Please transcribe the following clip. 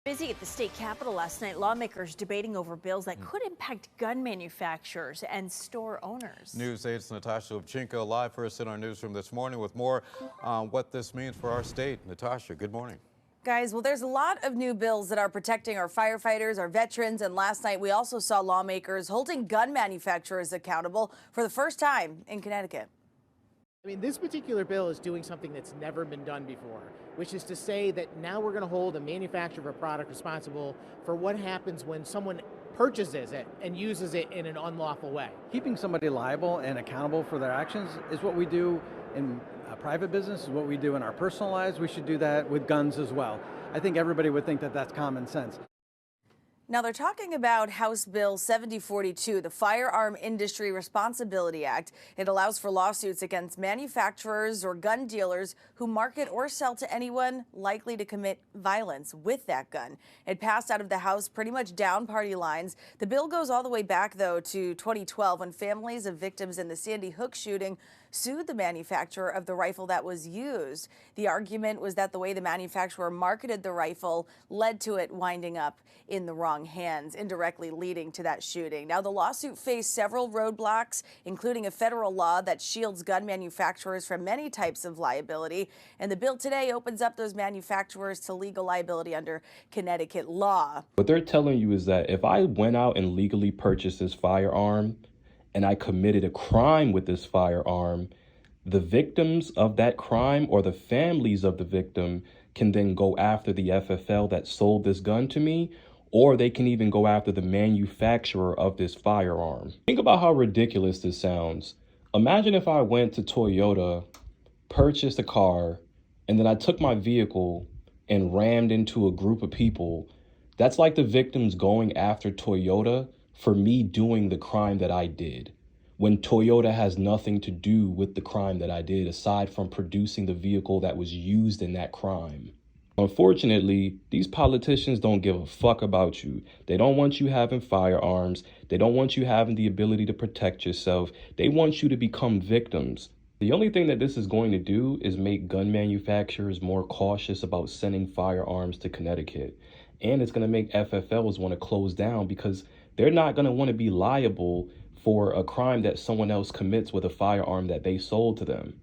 Busy at the state capitol last night, lawmakers debating over bills that could impact gun manufacturers and store owners. News 8's Natasha Ovchinko live for us in our newsroom this morning with more on what this means for our state. Natasha, good morning. Guys, well, there's a lot of new bills that are protecting our firefighters, our veterans, and last night we also saw lawmakers holding gun manufacturers accountable for the first time in Connecticut. I mean, this particular bill is doing something that's never been done before, which is to say that now we're going to hold a manufacturer of a product responsible for what happens when someone purchases it and uses it in an unlawful way. Keeping somebody liable and accountable for their actions is what we do in private business, is what we do in our personal lives. We should do that with guns as well. I think everybody would think that that's common sense. Now they're talking about House Bill 7042, the Firearm Industry Responsibility Act. It allows for lawsuits against manufacturers or gun dealers who market or sell to anyone likely to commit violence with that gun. It passed out of the House pretty much down party lines. The bill goes all the way back, though, to 2012 when families of victims in the Sandy Hook shooting sued the manufacturer of the rifle that was used. The argument was that the way the manufacturer marketed the rifle led to it winding up in the wrong hands, indirectly leading to that shooting. Now, the lawsuit faced several roadblocks, including a federal law that shields gun manufacturers from many types of liability. And the bill today opens up those manufacturers to legal liability under Connecticut law. What they're telling you is that if I went out and legally purchased this firearm and I committed a crime with this firearm, the victims of that crime or the families of the victim can then go after the FFL that sold this gun to me, or they can even go after the manufacturer of this firearm. Think about how ridiculous this sounds. Imagine if I went to Toyota, purchased a car, and then I took my vehicle and rammed into a group of people. That's like the victims going after Toyota for me doing the crime that I did, when Toyota has nothing to do with the crime that I did aside from producing the vehicle that was used in that crime. Unfortunately, these politicians don't give a fuck about you. They don't want you having firearms. They don't want you having the ability to protect yourself. They want you to become victims. The only thing that this is going to do is make gun manufacturers more cautious about sending firearms to Connecticut. And it's going to make FFLs want to close down because they're not going to want to be liable for a crime that someone else commits with a firearm that they sold to them.